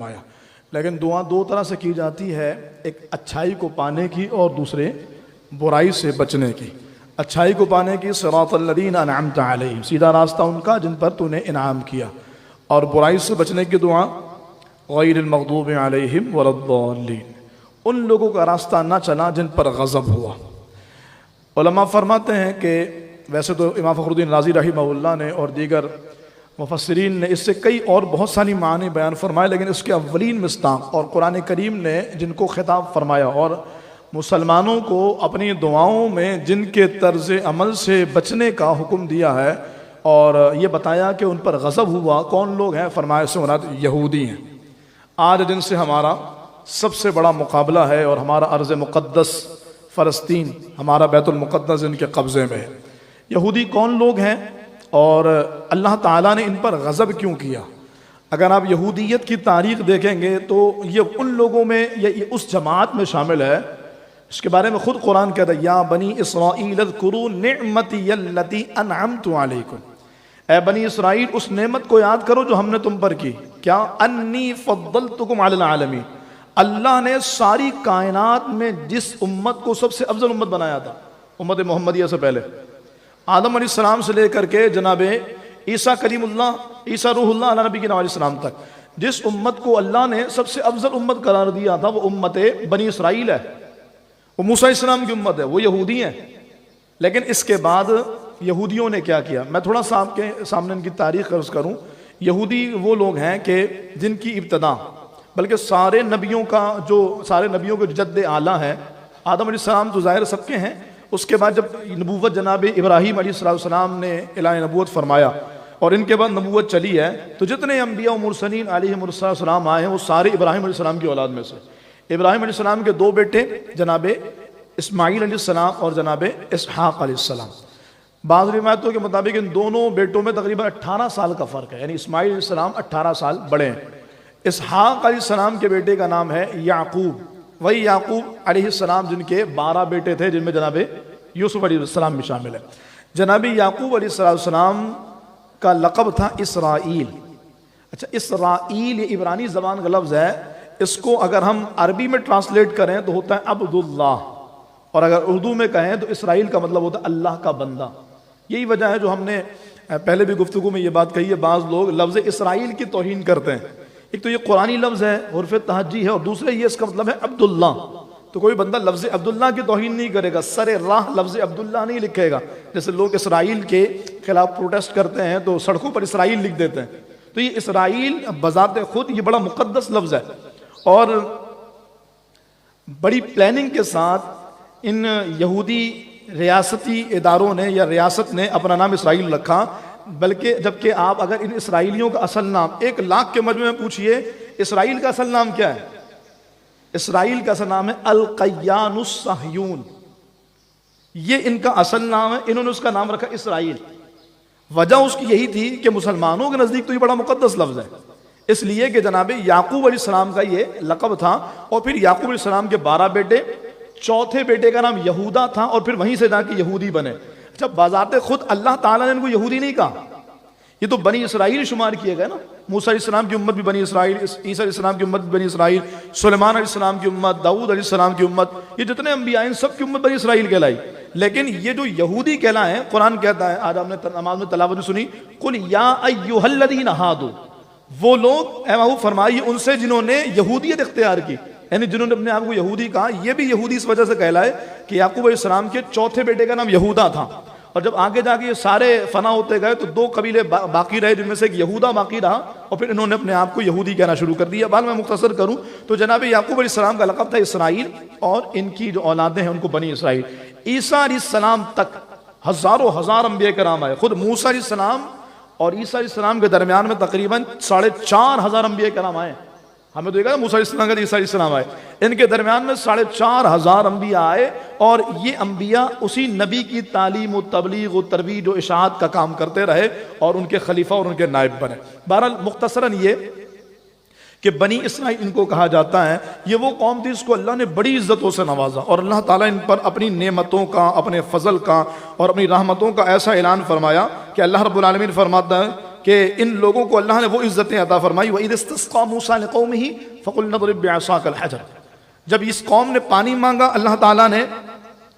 فرمایا۔ لیکن دعا دو طرح سے کی جاتی ہے، ایک اچھائی کو پانے کی اور دوسرے برائی سے بچنے کی۔ اچھائی کو پانے کی صراط الذین انعمت علیہم، سیدھا راستہ ان کا جن پر تو نے انعام کیا، اور برائی سے بچنے کی دعا غیر المغضوب علیہم ولا الضالین، ان لوگوں کا راستہ نہ چلا جن پر غضب ہوا۔ علماء فرماتے ہیں کہ ویسے تو امام فخر الدین رازی رحمہ اللہ نے اور دیگر مفسرین نے اس سے کئی اور بہت ساری معنی بیان فرمائے، لیکن اس کے اولین مصداق اور قرآن کریم نے جن کو خطاب فرمایا اور مسلمانوں کو اپنی دعاؤں میں جن کے طرز عمل سے بچنے کا حکم دیا ہے اور یہ بتایا کہ ان پر غضب ہوا، کون لوگ ہیں؟ فرمایا سے مراد یہودی ہیں۔ آج جن سے ہمارا سب سے بڑا مقابلہ ہے اور ہمارا ارض مقدس فلسطین، ہمارا بیت المقدس ان کے قبضے میں ہے۔ یہودی کون لوگ ہیں اور اللہ تعالیٰ نے ان پر غضب کیوں کیا؟ اگر آپ یہودیت کی تاریخ دیکھیں گے تو یہ ان لوگوں میں یہ اس جماعت میں شامل ہے، اس کے بارے میں خود قرآن کہتا ہے یا بنی اسرائیل اذکروا نعمتی التی انعمت علیکم، اے بنی اسرائیل اس نعمت کو یاد کرو جو ہم نے تم پر کی، کیا انی فضلتکم علی العالمین، اللہ نے ساری کائنات میں جس امت کو سب سے افضل امت بنایا تھا، امت محمدیہ سے پہلے آدم علیہ السلام سے لے کر کے جناب عیسیٰ کلیم اللہ، عیسیٰ روح اللہ علیہ نبی کے علیہ السلام تک، جس امت کو اللہ نے سب سے افضل امت قرار دیا تھا وہ امت بنی اسرائیل ہے، وہ موسیٰ علیہ السلام کی امت ہے، وہ یہودی ہیں۔ لیکن اس کے بعد یہودیوں نے کیا کیا؟ میں تھوڑا سا آپ کے سامنے ان کی تاریخ عرض کروں۔ یہودی وہ لوگ ہیں کہ جن کی ابتدا بلکہ سارے نبیوں کے جد اعلیٰ ہے، آدم علیہ السلام تو ظاہر سب کے ہیں، اس کے بعد جب نبوت جناب ابراہیم علیہ السلام نے اعلان نبوت فرمایا اور ان کے بعد نبوت چلی ہے، تو جتنے انبیاء و مرسلین علیہم السلام آئے ہیں وہ سارے ابراہیم علیہ السلام کی اولاد میں سے۔ ابراہیم علیہ السلام کے دو بیٹے جناب اسماعیل علیہ السلام اور جناب اسحاق علیہ السلام، بعض روایتوں کے مطابق ان دونوں بیٹوں میں تقریباً 18 سال کا فرق ہے، یعنی اسماعیل علیہ السلام 18 سال بڑے ہیں۔ اسحاق علیہ السلام کے بیٹے کا نام ہے یعقوب، وہی یعقوب علیہ السلام جن کے 12 بیٹے تھے، جن میں جناب یوسف علیہ السلام بھی شامل ہے۔ جناب یعقوب علیہ السلام کا لقب تھا اسرائیل۔ اچھا، اسرائیل یہ عبرانی زبان کا لفظ ہے، اس کو اگر ہم عربی میں ٹرانسلیٹ کریں تو ہوتا ہے عبداللہ، اور اگر اردو میں کہیں تو اسرائیل کا مطلب ہوتا ہے اللہ کا بندہ۔ یہی وجہ ہے جو ہم نے پہلے بھی گفتگو میں یہ بات کہی ہے، بعض لوگ لفظ اسرائیل کی توہین کرتے ہیں۔ ایک تو یہ قرآنی لفظ ہے، حرف تہجی ہے، اور دوسرے یہ اس کا مطلب ہے عبداللہ۔ تو کوئی بندہ لفظ عبداللہ کی توہین نہیں کرے گا، سر راہ لفظ عبداللہ نہیں لکھے گا۔ جیسے لوگ اسرائیل کے خلاف پروٹیسٹ کرتے ہیں تو سڑکوں پر اسرائیل لکھ دیتے ہیں، تو یہ اسرائیل بذات خود یہ بڑا مقدس لفظ ہے، اور بڑی پلاننگ کے ساتھ ان یہودی ریاستی اداروں نے یا ریاست نے اپنا نام اسرائیل رکھا۔ بلکہ جبکہ آپ اگر ان اسرائیلیوں کا اصل نام 1 لاکھ کے مجموعے میں پوچھئے اسرائیل کا اصل نام کیا ہے، اسرائیل کا اصل نام ہے القیان الصہیون، یہ ان کا اصل نام ہے، انہوں نے اس کا نام رکھا اسرائیل۔ وجہ اس کی یہی تھی کہ مسلمانوں کے نزدیک تو یہ بڑا مقدس لفظ ہے، اس لیے کہ جناب یعقوب علیہ السلام کا یہ لقب تھا، اور پھر یعقوب علیہ السلام کے 12 بیٹے، چوتھے بیٹے کا نام یہودا تھا، اور پھر وہیں سے جا کے یہودی بنے۔ اچھا، بذات خود اللہ تعالیٰ نے ان کو یہودی نہیں کہا، یہ تو بنی اسرائیل شمار کیے گئے نا۔ موسیٰ علیہ السلام کی امت بھی بنی اسرائیل، عیسیٰ علیہ السلام کی امت بھی بنی اسرائیل، سلیمان علیہ السلام کی امت، داؤد علیہ السلام کی امت، یہ جتنے انبیاء ہیں سب کی امت بنی اسرائیل کہلائی۔ لیکن یہ جو یہودی کہلائے ہیں، قرآن کہتا ہے، آج ہم نے نماز میں تلاوت سنی، قل یا ایھا الذین ہادوا، وہ لوگ اے محبوب فرمائیے ان سے جنہوں نے یہودیت اختیار کی، یعنی جنہوں نے اپنے آپ کو یہودی کہا۔ یہ بھی یہودی اس وجہ سے کہلائے کہ یعقوب علیہ السلام کے چوتھے بیٹے کا نام یہودا تھا، اور جب آگے جا کے یہ سارے فنا ہوتے گئے تو 2 قبیلے باقی رہے، جن میں سے ایک یہودا باقی رہا، اور پھر انہوں نے اپنے آپ کو یہودی کہنا شروع کر دیا۔ بعد میں مختصر کروں تو جناب یعقوب علیہ السلام کا لقب تھا اسرائیل، اور ان کی جو اولادیں ہیں ان کو بنی اسرائیل۔ عیسیٰ علیہ السلام تک ہزاروں ہزار انبیاء کرام آئے، خود موسیٰ علیہ السلام اور عیسیٰ علیہ السلام کے درمیان میں تقریباً 4,500 انبیاء کرام آئے۔ ہمیں تو یہ کہا موسیٰ علیہ السلام کا عیسیٰ علیہ السلام آئے، ان کے درمیان میں 4,500 انبیاء آئے، اور یہ انبیاء اسی نبی کی تعلیم و تبلیغ و ترویج و اشاعت کا کام کرتے رہے، اور ان کے خلیفہ اور ان کے نائب بنے۔ بہرحال مختصراً یہ کہ بنی اسرائیل ان کو کہا جاتا ہے، یہ وہ قوم تھی اس کو اللہ نے بڑی عزتوں سے نوازا، اور اللہ تعالیٰ ان پر اپنی نعمتوں کا، اپنے فضل کا اور اپنی رحمتوں کا ایسا اعلان فرمایا کہ اللہ رب العالمین فرماتا ہے کہ ان لوگوں کو اللہ نے وہ عزتیں عطا فرمائی. وَإِذِ اسْتَسْقَىٰ مُوسَىٰ لِقَوْمِهِ فَقُلْنَا اضْرِب بِّعَصَاكَ الْحَجَرَ. جب اس قوم نے پانی مانگا, اللہ تعالیٰ نے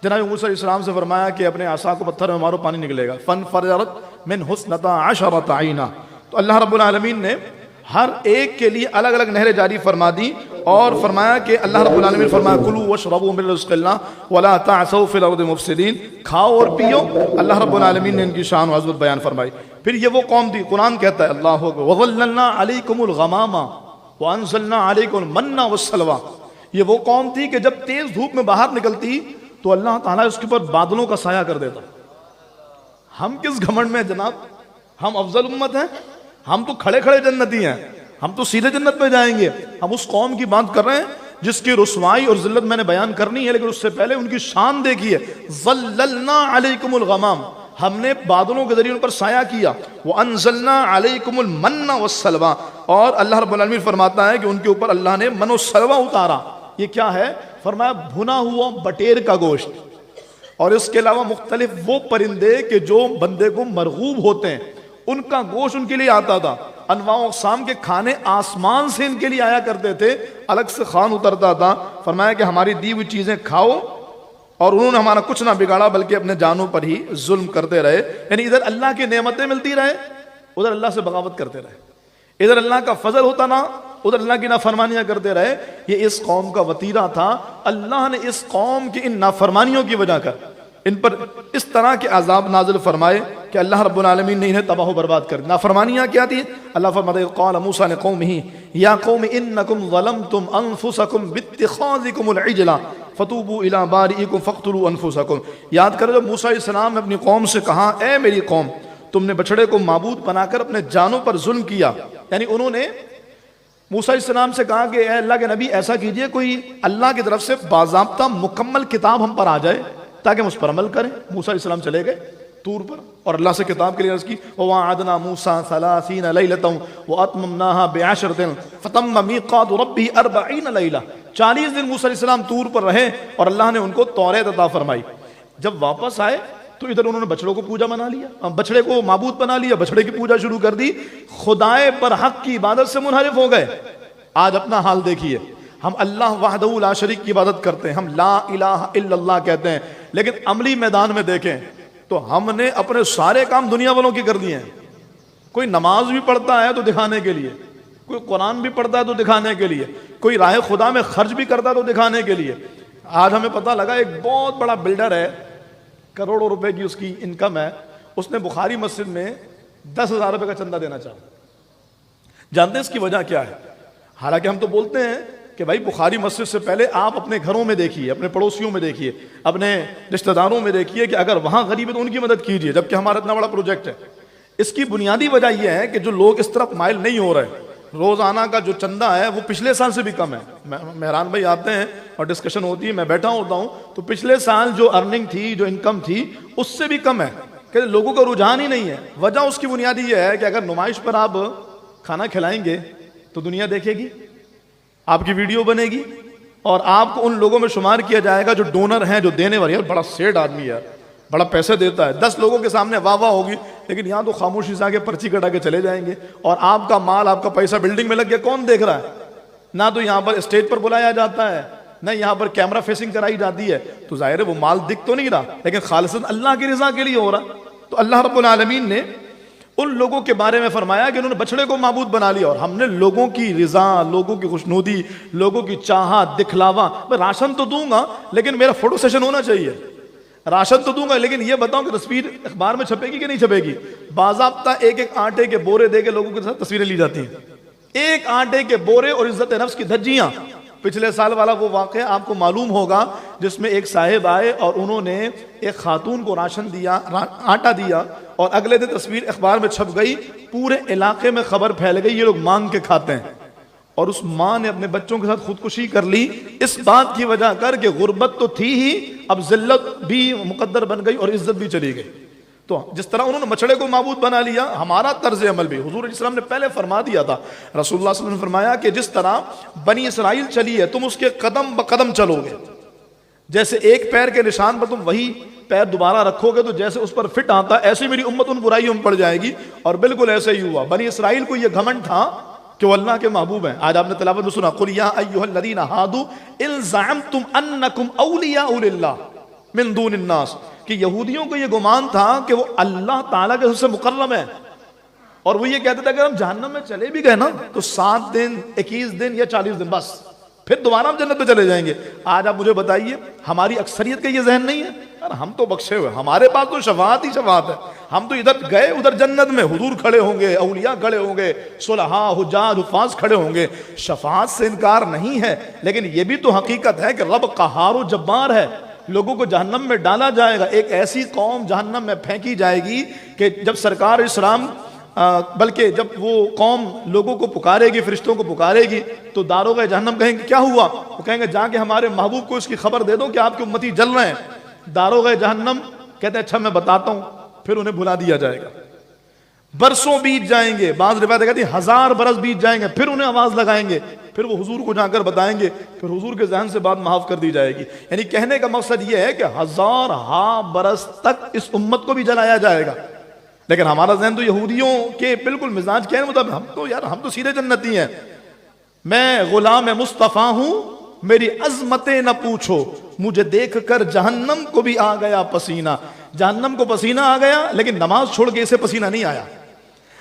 جناب موسیٰ علیہ السلام سے فرمایا کہ اپنے عصا کو پتھر میں مارو, پانی نکلے گا. فَانْفَجَرَتْ مِنْهُ اثْنَتَا عَشَرَةَ عَيْنًا. تو اللہ رب العالمین نے ہر ایک کے لیے الگ الگ نہریں جاری فرما دی اور فرمایا کہ اللہ رب العالمین فرمایا کلوا واشربوا من رزق اللہ ولا تعثوا فی الارض مفسدین. کھاؤ اور پیو. اللہ رب العالمین نے ان کی شان و عظمت بیان فرمائی. پھر یہ وہ قوم تھی, قرآن کہتا ہے اللہ اکبر, وظللنا علیکم الغمام وانزلنا علیکم المن والسلوى. یہ وہ قوم تھی کہ جب تیز دھوپ میں باہر نکلتی تو اللہ تعالیٰ اس کے اوپر بادلوں کا سایہ کر دیتا. ہم کس گھمنڈ میں جناب, ہم افضل امت ہیں, ہم تو کھڑے کھڑے جنتی ہیں, ہم تو سیدھے جنت میں جائیں گے. ہم اس قوم کی بات کر رہے ہیں جس کی رسوائی اور ذلت میں نے بیان کرنی ہے, لیکن اس سے پہلے ان کی شان دیکھیے. ظللنا علیکم الغمام, ہم نے بادلوں کے ذریعے ان پر سایہ کیا. وانزلنا علیکم المن والسلوى, اور اللہ رب العالمین فرماتا ہے کہ ان کے اوپر اللہ نے من و سلوہ اتارا. یہ کیا ہے؟ فرمایا بھنا ہوا بٹیر کا گوشت, اور اس کے علاوہ مختلف وہ پرندے کہ جو بندے کو مرغوب ہوتے ہیں ان کا گوشت ان کے لیے آتا تھا. انواع و اقسام کے کھانے آسمان سے ان کے لیے آیا کرتے تھے, الگ سے خوان اترتا تھا. فرمایا کہ ہماری دی ہوئی چیزیں کھاؤ, اور انہوں نے ہمارا کچھ نہ بگاڑا بلکہ اپنے جانوں پر ہی ظلم کرتے رہے. یعنی ادھر اللہ کی نعمتیں ملتی رہے, ادھر اللہ سے بغاوت کرتے رہے. ادھر اللہ کا فضل ہوتا نا, ادھر اللہ کی نافرمانیاں کرتے رہے. یہ اس قوم کا وتیرہ تھا. اللہ نے اس قوم کی ان نافرمانیوں کی وجہ کر ان پر اس طرح کے عذاب نازل فرمائے کہ اللہ رب العالمین نے انہیں تباہ و برباد کر دیا. نافرمانیاں کیا تھی؟ اللہ فرماتے ہیں قال موسیٰ لقومہ یا قوم انکم ظلمتم انفسکم باتخاذکم العجل فتوبوا الی بارئکم فاقتلوا انفسکم. یاد کرو جب موسیٰ علیہ السلام نے اپنی قوم سے کہا اے میری قوم, تم نے بچڑے کو معبود بنا کر اپنے جانوں پر ظلم کیا. یعنی انہوں نے موسیٰ علیہ السلام سے کہا کہ اے اللہ کے نبی ایسا کیجئے کوئی اللہ کی طرف سے باضابطہ مکمل کتاب ہم پر آ جائے تاکہ ہم اس پر عمل کریں. موسیٰ علیہ السلام چلے گئے طور پر اور اللہ سے کتاب کے لیے عرض کی. وَوَعَدْنَا مُوسَىٰ 30 لَيْلَةً وَأَتْمَمْنَاهَا بِعَشْرٍ فَتَمَّ مِيقَاتُ رَبِّهِ 40 لَيْلَةً. 40 دن موسیٰ علیہ السلام طور پر رہے اور اللہ نے ان کو توریت عطا فرمائی. جب واپس آئے تو ادھر انہوں نے بچڑوں کو پوجا بنا لیا, بچڑے کو معبود بنا لیا, بچڑے کی پوجا شروع کر دی, خدائے پر حق کی عبادت سے منحرف ہو گئے. آج اپنا حال دیکھیے, ہم اللہ وحدہ لا شریک کی عبادت کرتے ہیں, ہم لا الہ الا اللہ کہتے ہیں, لیکن عملی میدان میں دیکھیں تو ہم نے اپنے سارے کام دنیا والوں کی کر دیے ہیں. کوئی نماز بھی پڑھتا ہے تو دکھانے کے لیے, کوئی قرآن بھی پڑھتا ہے تو دکھانے کے لیے, کوئی راہ خدا میں خرچ بھی کرتا ہے تو دکھانے کے لیے. آج ہمیں پتہ لگا ایک بہت بڑا بلڈر ہے, کروڑوں روپے کی اس کی انکم ہے, اس نے بخاری مسجد میں 10,000 روپے کا چندہ دینا چاہا. جانتے ہیں اس کی وجہ کیا ہے؟ حالانکہ ہم تو بولتے ہیں کہ بھائی بخاری مسجد سے پہلے آپ اپنے گھروں میں دیکھیے, اپنے پڑوسیوں میں دیکھیے, اپنے رشتہ داروں میں دیکھیے کہ اگر وہاں غریب ہے تو ان کی مدد کیجیے, جبکہ ہمارا اتنا بڑا پروجیکٹ ہے. اس کی بنیادی وجہ یہ ہے کہ جو لوگ اس طرف مائل نہیں ہو رہے, روزانہ کا جو چندہ ہے وہ پچھلے سال سے بھی کم ہے. مہران بھائی آتے ہیں اور ڈسکشن ہوتی ہے, میں بیٹھا ہوتا ہوں تو پچھلے سال جو ارننگ تھی, جو انکم تھی, اس سے بھی کم ہے. کہ لوگوں کا رجحان ہی نہیں ہے. وجہ اس کی بنیادی یہ ہے کہ اگر نمائش پر آپ کھانا کھلائیں گے تو دنیا دیکھے گی, آپ کی ویڈیو بنے گی, اور آپ کو ان لوگوں میں شمار کیا جائے گا جو ڈونر ہیں, جو دینے والے. بڑا سیٹ آدمی ہے, بڑا پیسے دیتا ہے, 10 لوگوں کے سامنے واہ واہ ہوگی, لیکن یہاں تو خاموشی سے آگے پرچی کٹا کے چلے جائیں گے. اور آپ کا مال, آپ کا پیسہ بلڈنگ میں لگ گیا, کون دیکھ رہا ہے؟ نہ تو یہاں پر اسٹیج پر بلایا جاتا ہے, نہ یہاں پر کیمرہ فیسنگ کرائی جاتی ہے. تو ظاہر ہے وہ مال دکھ تو نہیں رہا, لیکن خالصاً اللہ کی رضا کے لیے ہو رہا. تو اللہ رب العالمین نے ان لوگوں کے بارے میں فرمایا کہ انہوں نے بچڑے کو معبود بنا لیا, اور ہم نے لوگوں کی رضا, لوگوں کی خوشنودی, لوگوں کی چاہت, دکھلاوا. میں راشن تو دوں گا لیکن میرا فوٹو سیشن ہونا چاہیے. راشن تو دوں گا لیکن یہ بتاؤں کہ تصویر اخبار میں چھپے گی کہ نہیں چھپے گی. باضابطہ ایک ایک آٹے کے بورے دے کے لوگوں کے ساتھ تصویریں لی جاتی ہیں. ایک آٹے کے بورے اور عزت نفس کی دھجیاں. پچھلے سال والا وہ واقعہ آپ کو معلوم ہوگا جس میں ایک صاحب آئے اور انہوں نے ایک خاتون کو راشن دیا, آٹا دیا, اور اگلے دن تصویر اخبار میں چھپ گئی. پورے علاقے میں خبر پھیل گئی یہ لوگ مانگ کے کھاتے ہیں, اور اس ماں نے اپنے بچوں کے ساتھ خودکشی کر لی اس بات کی وجہ کر کہ غربت تو تھی ہی, اب ذلت بھی مقدر بن گئی اور عزت بھی چلی گئی. تو جس طرح انہوں نے مچھڑے کو معبود بنا لیا, ہمارا طرز عمل بھی حضور علیہ السلام نے پہلے فرما دیا تھا. رسول اللہ صلی اللہ علیہ وسلم نے فرمایا کہ جس طرح بنی اسرائیل چلی ہے تم اس کے قدم بقدم چلو گے. جیسے ایک پیر کے نشان پر تم وہی پیر دوبارہ رکھو گے تو جیسے اس پر فٹ آتا ہے، ایسی میری امت ان برائیوں میں پڑ جائے گی. اور بالکل ایسے ہی ہوا. بنی اسرائیل کو یہ گھمنڈ تھا کہ وہ اللہ کے محبوب ہیں. آج آپ نے تلاوت میں سنا قُلْ يَا أَيُّهَا الَّذِينَ هَادُوا إِن زَعَمْتُمْ أَنَّكُمْ أَوْلِيَاءُ لِلَّهِ مِن دُونِ النَّاسِ، کہ یہودیوں کو یہ گمان تھا کہ وہ اللہ تعالیٰ کے سے مکرم ہے، اور وہ یہ کہتے تھے اگر ہم جہنم میں چلے بھی گئے نا تو 7 دن 21 دن یا 40 دن بس، پھر دوبارہ ہم جنت میں چلے جائیں گے. آج آپ مجھے بتائیے ہماری اکثریت کا یہ ذہن نہیں ہے؟ یار ہم تو بخشے ہوئے، ہمارے پاس تو شفاعت ہی شفاعت ہے. ہم تو ادھر گئے ادھر جنت میں حضور کھڑے ہوں گے، اولیاء کھڑے ہوں گے، صلحاء حجاج حفاظ کھڑے ہوں گے. شفاعت سے انکار نہیں ہے، لیکن یہ بھی تو حقیقت ہے کہ رب قہار و جبار ہے. لوگوں کو جہنم میں ڈالا جائے گا. ایک ایسی قوم جہنم میں پھینکی جائے گی کہ جب سرکار اسلام بلکہ جب وہ قوم لوگوں کو پکارے گی، فرشتوں کو پکارے گی، تو داروغ جہنم کہیں گے کیا ہوا؟ وہ کہیں گے جا کے ہمارے محبوب کو اس کی خبر دے دو کہ آپ کی امتی جل رہے ہیں. داروغ جہنم کہتے ہیں اچھا میں بتاتا ہوں، پھر انہیں بھلا دیا جائے گا. برسوں بیت جائیں گے، بعض روایتیں کہتی ہیں 1000 برس بیت جائیں گے، پھر انہیں آواز لگائیں گے، پھر وہ حضور کو جا کر بتائیں گے، پھر حضور کے ذہن سے بات معاف کر دی جائے گی. یعنی کہنے کا مقصد یہ ہے کہ 1000 برس تک اس امت کو بھی جلایا جائے گا. لیکن ہمارا ذہن تو یہودیوں کے بالکل مزاج کیا ہے، مطلب ہم تو سیدھے جنتی ہیں. میں غلام مصطفیٰ ہوں، میری عظمتیں نہ پوچھو، مجھے دیکھ کر جہنم کو بھی آ گیا پسینہ. جہنم کو پسینہ آ گیا لیکن نماز چھوڑ کے اسے پسینہ نہیں آیا.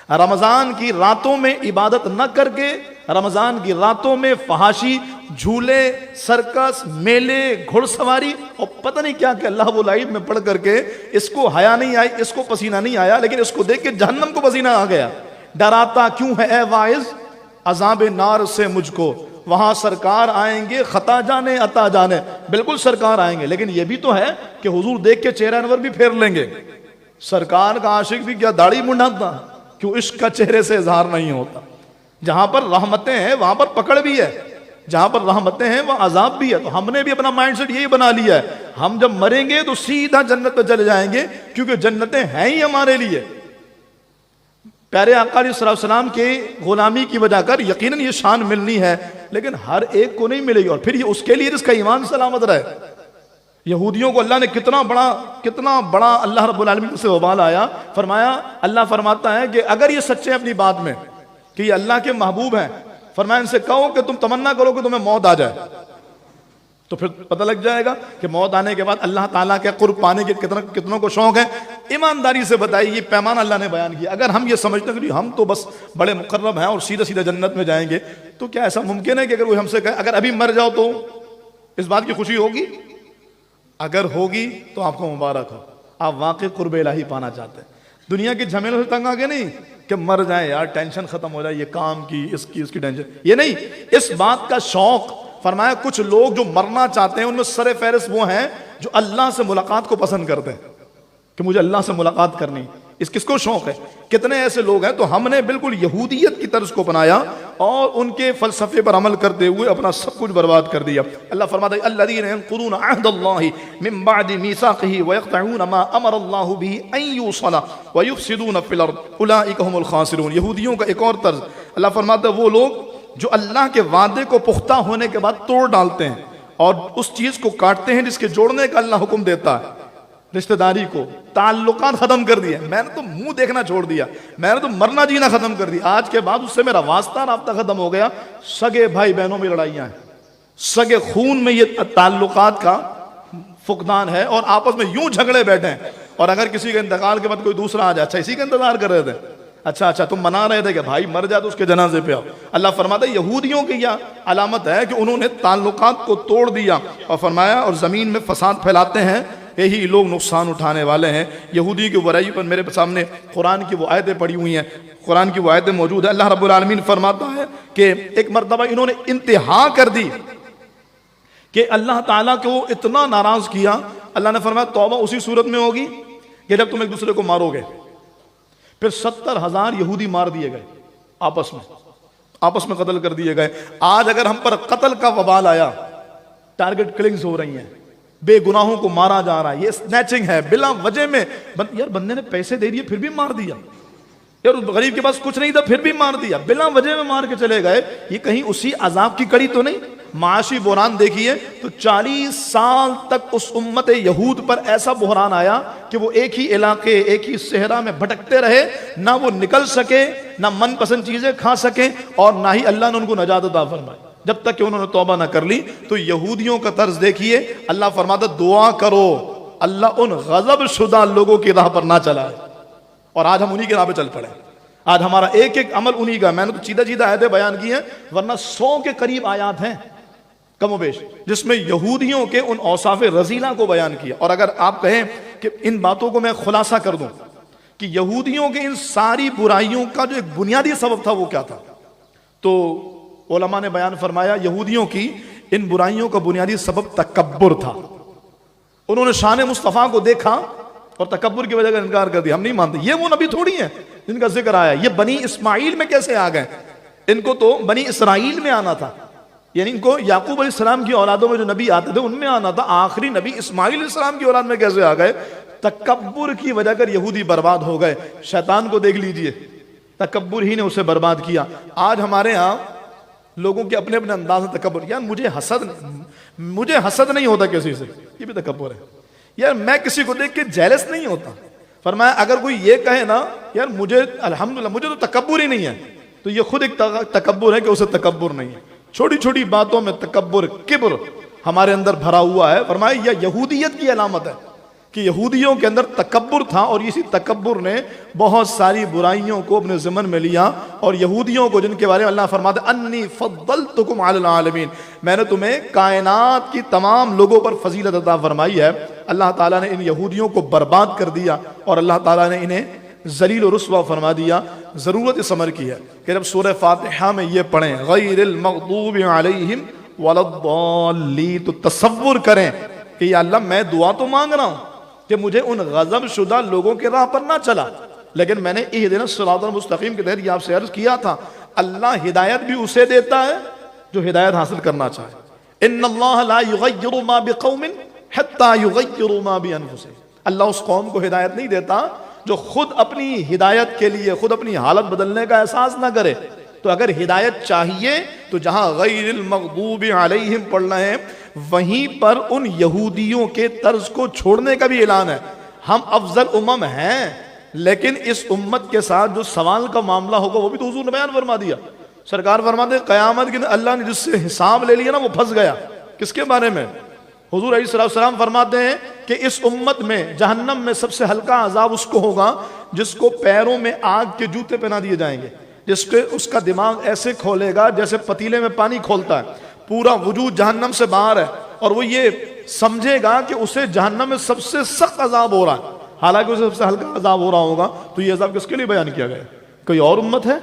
رمضان کی راتوں میں عبادت نہ کر کے، رمضان کی راتوں میں فحاشی، جھولے، سرکس، میلے، گھڑ سواری اور پتہ نہیں کیا کہ اللہ وہ لائب میں پڑھ کر کے اس کو حیا نہیں آئی، اس کو پسینہ نہیں آیا، لیکن اس کو دیکھ کے جہنم کو پسینہ آ گیا. ڈراتا کیوں ہے اے واعظ عذاب نار سے مجھ کو، وہاں سرکار آئیں گے خطا جانے عطا جانے. بالکل سرکار آئیں گے، لیکن یہ بھی تو ہے کہ حضور دیکھ کے چہرہ انور بھی پھیر لیں گے. سرکار کا عاشق بھی کیا داڑھی منڈاتا؟ کیوں عشق کا چہرے سے اظہار نہیں ہوتا؟ جہاں پر رحمتیں ہیں وہاں پر پکڑ بھی ہے، جہاں پر رحمتیں ہیں وہاں عذاب بھی ہے. تو ہم نے بھی اپنا مائنڈ سیٹ یہی بنا لیا ہے، ہم جب مریں گے تو سیدھا جنت پہ چلے جائیں گے، کیونکہ جنتیں ہیں ہی ہمارے لیے. پیارے آقا علیہ السلام کے غلامی کی وجہ کر یقیناً یہ شان ملنی ہے، لیکن ہر ایک کو نہیں ملے گی. اور پھر یہ اس کے لیے جس کا ایمان سلامت رہے. یہودیوں کو اللہ نے کتنا بڑا اللہ رب العالمین سے وبال آیا. فرمایا، اللہ فرماتا ہے کہ اگر یہ سچے ہیں اپنی بات میں کہ یہ اللہ کے محبوب ہیں، فرمایا ان سے کہو کہ تم تمنا کرو کہ تمہیں موت آ جائے، تو پھر پتہ لگ جائے گا کہ موت آنے کے بعد اللہ تعالیٰ کے قرب پانے کے کتنوں کو شوق ہے. ایمانداری سے بتائیے، یہ پیمانہ اللہ نے بیان کیا. اگر ہم یہ سمجھتے ہیں کہ ہم تو بس بڑے مقرب ہیں اور سیدھا جنت میں جائیں گے، تو کیا ایسا ممکن ہے کہ اگر وہ ہم سے کہے اگر ابھی مر جاؤ تو اس بات کی خوشی ہوگی؟ اگر ہوگی تو آپ کو مبارک ہو، آپ واقعی قرب الہی پانا چاہتے ہیں. دنیا کے جھمیلوں سے تنگ آگے نہیں کہ مر جائیں یار ٹینشن ختم ہو جائے، یہ کام کی اس کی ٹینشن، یہ نہیں. اس بات کا شوق. فرمایا کچھ لوگ جو مرنا چاہتے ہیں ان میں سر فہرست وہ ہیں جو اللہ سے ملاقات کو پسند کرتے ہیں کہ مجھے اللہ سے ملاقات کرنی. اس کس کو شوق ہے؟ کتنے ایسے لوگ ہیں. تو ہم نے بالکل یہودیت کی طرز کو بنایا اور ان کے فلسفے پر عمل کرتے ہوئے اپنا سب کچھ برباد کر دیا. اللہ فرماتا ہے الذین ينقضون عہد اللہ من بعد میثاقہ ویقطعون ما امر اللہ به ان یوصل ویفسدون فی الارض اولئک هم الخاسرون. یہودیوں کا ایک اور طرز. اللہ فرماتا ہے وہ لوگ جو اللہ کے وعدے کو پختہ ہونے کے بعد توڑ ڈالتے ہیں اور اس چیز کو کاٹتے ہیں جس کے جوڑنے کا اللہ حکم دیتا ہے. رشتہ داری کو، تعلقات ختم کر دیا. میں نے تو منہ دیکھنا چھوڑ دیا، میں نے تو مرنا جینا ختم کر دیا. آج کے بعد اس سے میرا واسطہ رابطہ ختم ہو گیا. سگے بھائی بہنوں میں لڑائیاں ہیں، سگے خون میں یہ تعلقات کا فقدان ہے اور آپس میں یوں جھگڑے بیٹھے ہیں. اور اگر کسی کے انتقال کے بعد کوئی دوسرا آ جائے، اچھا اسی کا انتظار کر رہے تھے، اچھا تم منا رہے تھے کہ بھائی مر جائے تو اس کے جنازے پہ آؤ. اللہ فرماتا ہے یہودیوں کی یہ علامت ہے کہ انہوں نے تعلقات کو توڑ دیا. اور فرمایا اور زمین میں فساد پھیلاتے ہیں، یہی لوگ نقصان اٹھانے والے ہیں. یہودی کی برائی پر میرے سامنے قرآن کی وہ آیتیں پڑھی ہوئی ہیں، قرآن کی وہ آیتیں موجود ہیں. اللہ رب العالمین فرماتا ہے کہ ایک مرتبہ انہوں نے انتہا کر دی کہ اللہ تعالیٰ کو اتنا ناراض کیا. اللہ نے فرمایا توبہ اسی صورت میں ہوگی کہ جب تم ایک دوسرے کو مارو گے. پھر 70,000 یہودی مار دیے گئے، آپس میں قتل کر دیے گئے. آج اگر ہم پر قتل کا وبال آیا، ٹارگٹ کلنگز ہو رہی ہیں، بے گناہوں کو مارا جا رہا ہے، یہ سنیچنگ ہے بلا وجہ میں. یار بندے نے پیسے دے دیے پھر بھی مار دیا، یار غریب کے پاس کچھ نہیں تھا پھر بھی مار دیا، بلا وجہ میں مار کے چلے گئے. یہ کہیں اسی عذاب کی کڑی تو نہیں؟ معاشی بحران دیکھیے تو 40 سال تک اس امت یہود پر ایسا بحران آیا کہ وہ ایک ہی علاقے ایک ہی صحرا میں بھٹکتے رہے، نہ وہ نکل سکے، نہ من پسند چیزیں کھا سکیں، اور نہ ہی اللہ نے ان کو نجات عطا فرمائی جب تک کہ انہوں نے توبہ نہ کر لی۔ تو یہودیوں کا طرز دیکھیے، اللہ فرماتا دعا کرو اللہ ان غضب شدہ لوگوں کی راہ پر نہ چلائے، اور آج ہم انہی کی راہ پہ چل پڑے۔ آج ہمارا ایک ایک عمل انہی کا، میں نے تو چیدہ چیدہ آیتیں بیان کی ہیں، ورنہ 100 کے قریب آیات ہیں کم و بیش جس میں یہودیوں کے ان اوصاف رذیلہ کو بیان کیا۔ اور اگر آپ کہیں کہ ان باتوں کو میں خلاصہ کر دوں کہ یہودیوں کے ان ساری برائیوں کا جو ایک بنیادی سبب تھا وہ کیا تھا، تو علماء نے بیان فرمایا یہودیوں کی ان برائیوں کا بنیادی سبب تکبر تھا۔ انہوں نے شان مصطفیٰ کو دیکھا اور تکبر کی وجہ کا انکار کر دیا، ہم نہیں مانتے، یہ وہ نبی تھوڑی ہیں جن کا ذکر آیا، یہ بنی اسماعیل میں کیسے آ گئے، ان کو تو بنی اسرائیل میں آنا تھا، یعنی ان کو یعقوب علیہ السلام کی اولادوں میں جو نبی آتے تھے ان میں آنا تھا، آخری نبی اسماعیل علیہ السلام کی اولاد میں کیسے آ گئے؟ تکبر کی وجہ کر یہودی برباد ہو گئے۔ شیطان کو دیکھ لیجئے، تکبر ہی نے اسے برباد کیا۔ آج ہمارے ہاں لوگوں کے اپنے اپنے انداز میں تکبر، یار مجھے حسد نہیں ہوتا کسی سے، یہ بھی تکبر ہے۔ یار میں کسی کو دیکھ کے جیلس نہیں ہوتا۔ فرمایا اگر کوئی یہ کہے نا یار مجھے الحمدللہ مجھے تو تکبر ہی نہیں ہے، تو یہ خود ایک تکبر ہے کہ اسے تکبر نہیں ہے۔ چھوٹی چھوٹی باتوں میں تکبر، کبر ہمارے اندر بھرا ہوا ہے۔ فرمایا یہ یہودیت کی علامت ہے کہ یہودیوں کے اندر تکبر تھا، اور اسی تکبر نے بہت ساری برائیوں کو اپنے ضمن میں لیا۔ اور یہودیوں کو جن کے بارے میں اللہ فرماتا ہے انی فضلتکم علی العالمین، میں نے تمہیں کائنات کی تمام لوگوں پر فضیلت عطا فرمائی ہے۔ اللہ تعالیٰ نے ان یہودیوں کو برباد کر دیا اور اللہ تعالیٰ نے انہیں ذلیل و رسوا فرما دیا۔ ضرورت اس عمر کی ہے کہ جب سورہ فاتحہ میں یہ پڑھیں غیر المغضوب علیہم ولا الضالین، تو تصور کریں کہ یا اللہ میں دعا تو مانگ رہا ہوں کہ مجھے ان غضب شدہ لوگوں کے راہ پر نہ چلا، لیکن میں نے اہدنا الصراط المستقیم کے تحت یہ آپ سے عرض کیا تھا اللہ ہدایت بھی اسے دیتا ہے جو ہدایت حاصل کرنا چاہے۔ ان اللہ لا یغیر ما بقوم حتی یغیروا ما بانفسہم، اللہ اس قوم کو ہدایت نہیں دیتا جو خود اپنی ہدایت کے لیے خود اپنی حالت بدلنے کا احساس نہ کرے۔ تو اگر ہدایت چاہیے تو جہاں غیر المغضوب علیہم پڑھنا ہے وہیں پر ان یہودیوں کے طرز کو چھوڑنے کا بھی اعلان ہے۔ ہم افضل امم ہیں، لیکن اس امت کے ساتھ جو سوال کا معاملہ ہوگا وہ بھی تو حضور نے بیان فرما دیا۔ سرکار فرماتے ہیں قیامت کے دن اللہ نے جس سے حساب لے لیا نا وہ پھنس گیا۔ کس کے بارے میں؟ حضور علیہ السلام فرماتے ہیں کہ اس امت میں جہنم میں سب سے ہلکا عذاب اس کو ہوگا جس کو پیروں میں آگ کے جوتے پہنا دیے جائیں گے، جس کے اس کا دماغ ایسے کھولے گا جیسے پتیلے میں پانی کھولتا ہے، پورا وجود جہنم سے باہر ہے، اور وہ یہ سمجھے گا کہ اسے جہنم میں سب سے سخت عذاب ہو رہا ہے، حالانکہ اسے سب سے ہلکا عذاب ہو رہا ہوگا۔ تو یہ عذاب کس کے لیے بیان کیا گیا؟ کوئی اور امت ہے،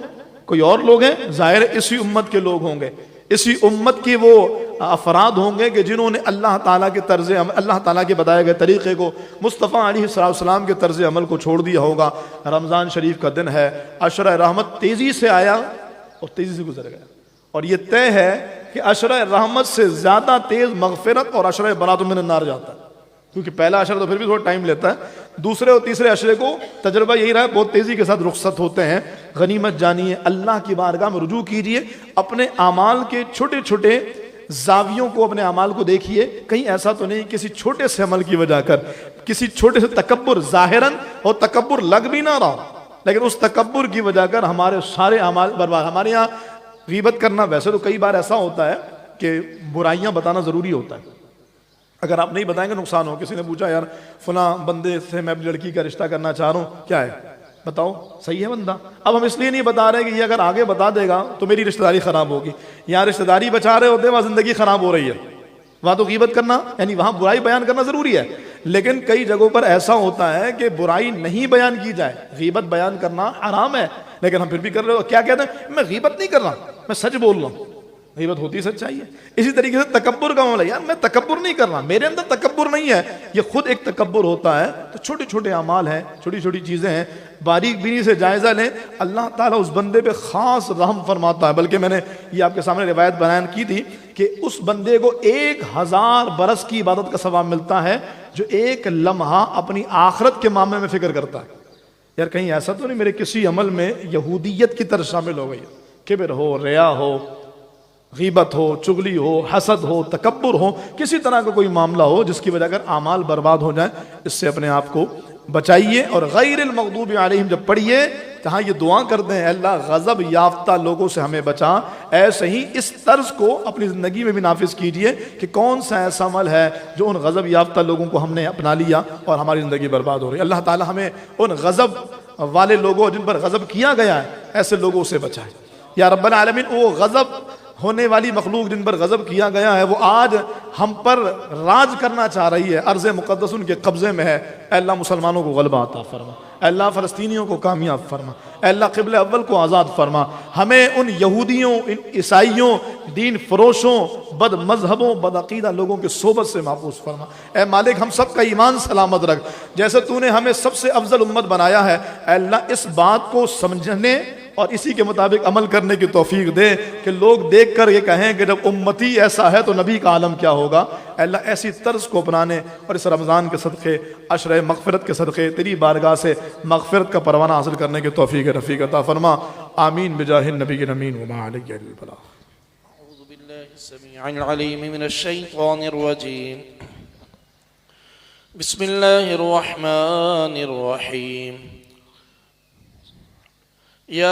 کوئی اور لوگ ہیں؟ ظاہر اسی امت کے لوگ ہوں گے، اسی امت کی وہ افراد ہوں گے کہ جنہوں نے اللہ تعالیٰ کے طرز عمل، اللہ تعالیٰ کے بتائے گئے طریقے کو، مصطفیٰ علیہ السلام کے طرز عمل کو چھوڑ دیا ہوگا۔ رمضان شریف کا دن ہے، عشرہ رحمت تیزی سے آیا اور تیزی سے گزر گیا، اور یہ طے ہے کہ عشرہ رحمت سے زیادہ تیز مغفرت اور عشرہ برات من النار جاتا ہے، کیونکہ پہلا عشرہ تو پھر بھی تھوڑا ٹائم لیتا ہے، دوسرے اور تیسرے عشرے کو تجربہ یہی رہا ہے بہت تیزی کے ساتھ رخصت ہوتے ہیں۔ غنیمت جانیے، اللہ کی بارگاہ میں رجوع کیجئے، اپنے اعمال کے چھوٹے چھوٹے زاویوں کو، اپنے اعمال کو دیکھیے، کہیں ایسا تو نہیں کسی چھوٹے سے عمل کی وجہ کر کسی چھوٹے سے تکبر ظاہراً اور تکبر لگ بھی نہ رہا، لیکن اس تکبر کی وجہ کر ہمارے سارے اعمال برباد۔ ہمارے یہاں غیبت کرنا ویسے تو کئی بار ایسا ہوتا ہے کہ برائیاں بتانا ضروری ہوتا ہے، اگر آپ نہیں بتائیں گے نقصان ہو۔ کسی نے پوچھا یار فلاں بندے سے میں اپنی لڑکی کا رشتہ کرنا چاہ رہا ہوں، کیا ہے بتاؤ، صحیح ہے بندہ؟ اب ہم اس لیے نہیں بتا رہے کہ یہ اگر آگے بتا دے گا تو میری رشتہ داری خراب ہوگی، یہاں رشتہ داری بچا رہے ہوتے ہیں وہاں زندگی خراب ہو رہی ہے، وہاں تو غیبت کرنا یعنی وہاں برائی بیان کرنا ضروری ہے، لیکن کئی جگہوں پر ایسا ہوتا ہے کہ برائی نہیں بیان کی جائے، غیبت بیان کرنا حرام ہے لیکن ہم پھر بھی کر رہے ہو۔ کیا کہتے ہیں؟ میں غیبت نہیں کر رہا، میں سچ بول رہا ہوں۔ غیبت ہوتی سچائی ہے۔ اسی طریقے سے تکبر کا معاملہ، یار میں تکبر نہیں کر رہا، میرے اندر تکبر نہیں ہے، یہ خود ایک تکبر ہوتا ہے۔ تو چھوٹے چھوٹے اعمال ہیں، چھوٹی چھوٹی چیزیں ہیں، باریک بینی سے جائزہ لیں، اللہ تعالیٰ اس بندے پہ خاص رحم فرماتا ہے۔ بلکہ میں نے یہ آپ کے سامنے روایت بیان کی تھی کہ اس بندے کو 1000 برس کی عبادت کا ثواب ملتا ہے جو ایک لمحہ اپنی آخرت کے معاملے میں فکر کرتا ہے۔ یار کہیں ایسا تو نہیں میرے کسی عمل میں یہودیت کی طرح شامل ہو گئی، کبر ہو، ریا ہو، غیبت ہو، چغلی ہو، حسد ہو، تکبر ہو، کسی طرح کا کوئی معاملہ ہو جس کی وجہ اگر اعمال برباد ہو جائیں، اس سے اپنے آپ کو بچائیے. اور غیر المغضوب علیہم جب پڑھیے جہاں یہ دعا کر دیں اللہ غضب یافتہ لوگوں سے ہمیں بچا، ایسے ہی اس طرز کو اپنی زندگی میں بھی نافذ کیجئے کہ کون سا ایسا عمل ہے جو ان غضب یافتہ لوگوں کو ہم نے اپنا لیا اور ہماری زندگی برباد ہو رہی ہے. اللہ تعالی ہمیں ان غضب والے لوگوں جن پر غضب کیا گیا ہے ایسے لوگوں سے بچائے. یا رب العالمین وہ غضب ہونے والی مخلوق جن پر غضب کیا گیا ہے وہ آج ہم پر راج کرنا چاہ رہی ہے، ارض مقدس ان کے قبضے میں ہے. اے اللہ مسلمانوں کو غلبہ عطا فرما، اے اللہ فلسطینیوں کو کامیاب فرما، اے اللہ قبلہ اول کو آزاد فرما. ہمیں ان یہودیوں، ان عیسائیوں، دین فروشوں، بد مذہبوں، بد عقیدہ لوگوں کے صحبت سے محفوظ فرما. اے مالک ہم سب کا ایمان سلامت رکھ. جیسے تو نے ہمیں سب سے افضل امت بنایا ہے، اے اللہ اس بات کو سمجھنے اور اسی کے مطابق عمل کرنے کی توفیق دے کہ لوگ دیکھ کر یہ کہیں کہ جب امتی ایسا ہے تو نبی کا عالم کیا ہوگا. اے اللہ ایسی طرز کو اپنانے اور اس رمضان کے صدقے، عشر مغفرت کے صدقے تیری بارگاہ سے مغفرت کا پروانہ حاصل کرنے کی توفیق رفیق عطا فرما. آمین بجاہ النبی الامین وما علیہ البلاغ. اعوذ باللہ السمیع العلیم من الشیطان الرجیم. بسم اللہ الرحمن الرحیم. یا